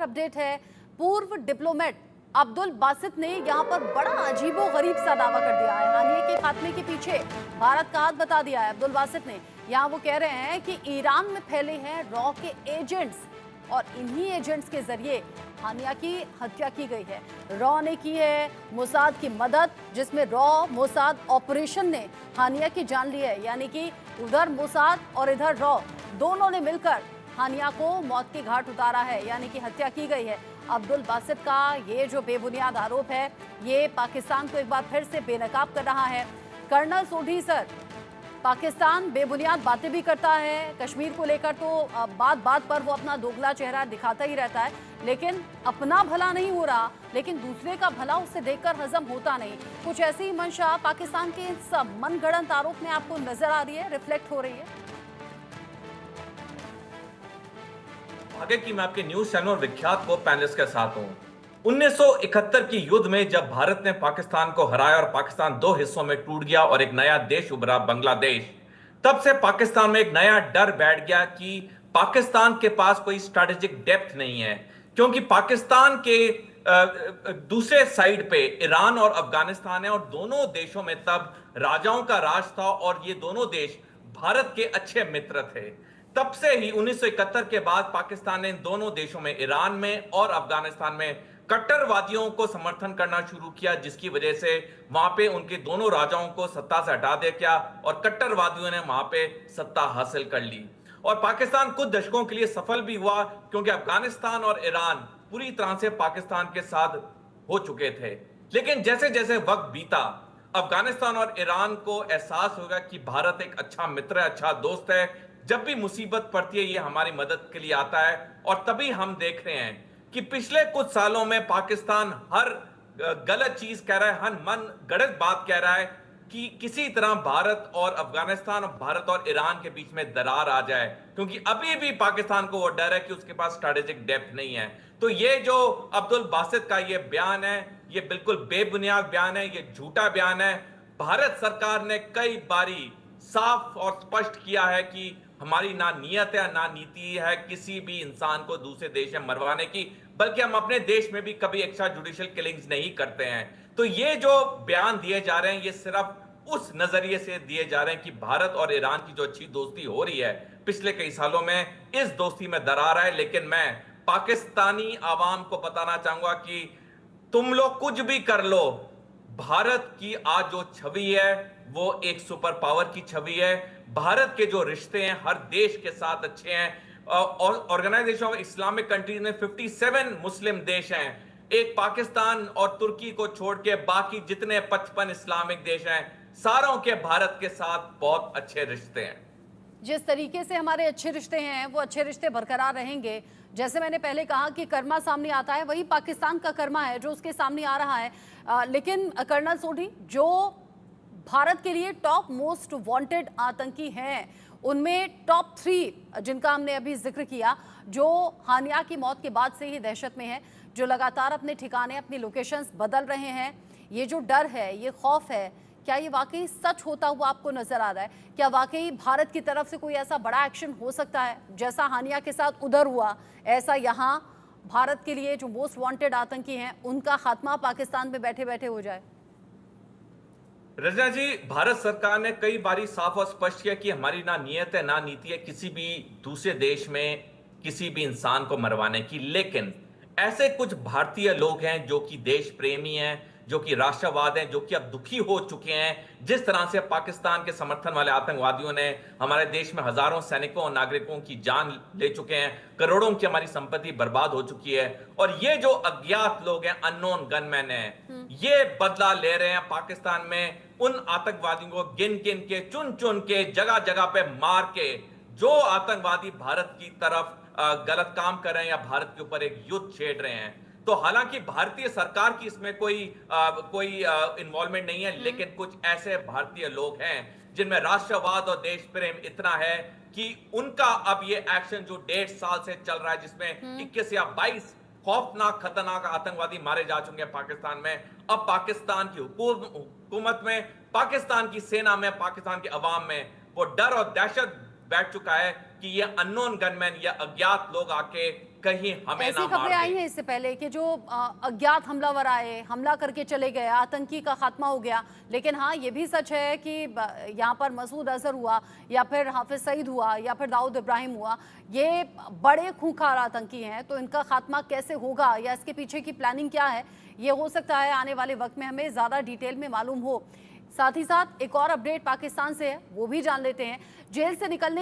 Update है। पूर्व diplomat Abdul Basit ने यहां पर बड़ा अजीबोगरीब सा दावा कर दिया है। हानिया के खात्मे के पीछे भारत का हाथ बता दिया है अब्दुल बासित ने। यहां वो कह रहे हैं कि ईरान में फैले हैं रॉ के एजेंट्स और इन्हीं एजेंट्स के जरिए हानिया की हत्या की गई है। रॉ ने की है मोसाद की मदद, जिसमें रॉ मोसाद ऑपरेशन ने हानिया की जान ली है। यानी कि उधर मोसाद और इधर रॉ दोनों ने मिलकर हानिया को मौत के घाट उतारा है, यानी कि हत्या की गई है। अब्दुल बासित का ये जो बेबुनियाद आरोप है, ये पाकिस्तान को एक बार फिर से बेनकाब कर रहा है। कर्नल सोढ़ी सर, पाकिस्तान बेबुनियाद बातें भी करता है कश्मीर को लेकर, तो बात बात पर वो अपना दोगला चेहरा दिखाता ही रहता है, लेकिन अपना भला नहीं हो रहा, लेकिन दूसरे का भला उससे देखकर हजम होता नहीं। कुछ ऐसी ही मंशा पाकिस्तान के इस मनगढ़ंत आरोप में आपको नजर आ रही है, रिफ्लेक्ट हो रही है? आगे की मैं आपके न्यूज चैनल और विख्यात को पैनलिस्ट के साथ हूं। 1971 की युद्ध में जब भारत ने पाकिस्तान को हराया और पाकिस्तान दो हिस्सों में टूट गया और एक नया देश उभरा बांग्लादेश, तब से पाकिस्तान में एक नया डर बैठ गया कि पाकिस्तान के पास कोई स्ट्रैटेजिक डेप्थ नहीं है, क्योंकि पाकिस्तान के दूसरे साइड पे ईरान और अफगानिस्तान है और दोनों देशों में तब राजाओं का राज था और ये दोनों देश भारत के अच्छे मित्र थे। तब से ही 1971 के बाद पाकिस्तान ने इन दोनों देशों में, ईरान में और अफगानिस्तान में, कट्टरवादियों को समर्थन करना शुरू किया, जिसकी वजह से वहां पे उनके दोनों राजाओं को सत्ता से हटा दिया गया और कट्टरवादियों ने वहां पे सत्ता हासिल कर ली। और पाकिस्तान कुछ दशकों के लिए सफल भी हुआ, क्योंकि अफगानिस्तान और ईरान पूरी तरह से पाकिस्तान के साथ हो चुके थे। लेकिन जैसे जैसे वक्त बीता, अफगानिस्तान और ईरान को एहसास होगा कि भारत एक अच्छा मित्र है, अच्छा दोस्त है। जब भी मुसीबत पड़ती है ये हमारी मदद के लिए आता है। और तभी हम देख रहे हैं कि पिछले कुछ सालों में पाकिस्तान हर गलत चीज कह रहा है, हर मन गढ़ंत बात कह रहा है कि किसी तरह भारत और अफगानिस्तान और भारत और ईरान के बीच में दरार आ जाए, क्योंकि अभी भी पाकिस्तान को वो डर है कि उसके पास स्ट्रैटेजिक डेप्थ नहीं है। तो ये जो अब्दुल बासित का ये बयान है, ये बिल्कुल बेबुनियाद बयान है, ये झूठा बयान है। भारत सरकार ने कई बारी साफ और स्पष्ट किया है कि हमारी ना नियत है ना नीति है किसी भी इंसान को दूसरे देश में मरवाने की, बल्कि हम अपने देश में भी कभी एक्स्ट्रा जुडिशियल किलिंग्स नहीं करते हैं। तो ये जो बयान दिए जा रहे हैं ये सिर्फ उस नजरिए से दिए जा रहे हैं कि भारत और ईरान की जो अच्छी दोस्ती हो रही है पिछले कई सालों में, इस दोस्ती में दरार है। लेकिन मैं पाकिस्तानी आवाम को बताना चाहूंगा कि तुम लोग कुछ भी कर लो, भारत की आज जो छवि है वो एक सुपर पावर की छवि है। भारत के जो रिश्ते हैं हर देश के साथ अच्छे हैं। और ऑर्गेनाइजेशन ऑफ इस्लामिक कंट्रीज में 57 मुस्लिम देश हैं। एक पाकिस्तान और तुर्की को छोड़ के बाकी जितने 55 इस्लामिक देश हैं, सारों के भारत के साथ बहुत अच्छे रिश्ते हैं। जिस तरीके से हमारे अच्छे रिश्ते हैं वो अच्छे रिश्ते बरकरार रहेंगे। जैसे मैंने पहले कहा कि कर्मा सामने आता है, वही पाकिस्तान का कर्मा है जो उसके सामने आ रहा है। लेकिन कर्नल सोढ़ी, जो भारत के लिए टॉप मोस्ट वांटेड आतंकी हैं, उनमें टॉप 3 जिनका हमने अभी जिक्र किया, जो हानिया की मौत के बाद से ही दहशत में है, जो लगातार अपने ठिकाने, अपनी लोकेशंस बदल रहे हैं, ये जो डर है, ये खौफ है, क्या ये वाकई सच होता हुआ आपको नजर आ रहा है? क्या वाकई भारत की तरफ से कोई ऐसा बड़ा एक्शन हो सकता है, जैसा हानिया के साथ उधर हुआ, ऐसा यहाँ भारत के लिए जो मोस्ट वांटेड आतंकी हैं उनका खात्मा पाकिस्तान में बैठे बैठे हो जाए? रजना जी, भारत सरकार ने कई बारी साफ और स्पष्ट किया कि हमारी ना नियत है ना नीति है किसी भी दूसरे देश में किसी भी इंसान को मरवाने की। लेकिन ऐसे कुछ भारतीय लोग हैं जो कि देश प्रेमी हैं, जो कि राष्ट्रवाद हैं, जो कि अब दुखी हो चुके हैं जिस तरह से पाकिस्तान के समर्थन वाले आतंकवादियों ने हमारे देश में हजारों सैनिकों और नागरिकों की जान ले चुके हैं, करोड़ों की हमारी संपत्ति बर्बाद हो चुकी है। और ये जो अज्ञात लोग हैं, अननोन गनमैन हैं, ये बदला ले रहे हैं पाकिस्तान में उन आतंकवादियों को गिन गिन के, चुन चुन के, जगह जगह पे मार के, जो आतंकवादी भारत की तरफ गलत काम कर रहे हैं या भारत के ऊपर एक युद्ध छेड़ रहे हैं। तो हालांकि भारतीय सरकार की इसमें कोई इन्वॉल्वमेंट नहीं है, लेकिन कुछ ऐसे भारतीय लोग हैं जिनमें राष्ट्रवाद और देश प्रेम इतना है कि उनका अब ये एक्शन जो 1.5 साल से चल रहा है, जिसमें 21 या 22 खौफनाक खतरनाक आतंकवादी मारे जा चुके हैं पाकिस्तान में, अब पाकिस्तान की हुकूमत में, पाकिस्तान की सेना में, पाकिस्तान के अवाम में वो डर और दहशत बैठ चुका है कि ये अननोन गनमैन या अज्ञात लोग आके कहीं हमें ऐसी ना मार खबरें आई दें। हैं इससे पहले कि जो अज्ञात हमलावर आए, हमला करके चले गए, आतंकी का खात्मा हो गया। लेकिन हाँ, ये भी सच है कि यहाँ पर मसूद अजहर हुआ या फिर हाफिज सईद हुआ या फिर दाऊद इब्राहिम हुआ, ये बड़े खूंखार आतंकी हैं। तो इनका खात्मा कैसे होगा या इसके पीछे की प्लानिंग क्या है, ये हो सकता है आने वाले वक्त में हमें ज़्यादा डिटेल में मालूम हो। साथ ही साथ एक और अपडेट पाकिस्तान से है, वो भी जान लेते हैं। जेल से निकलने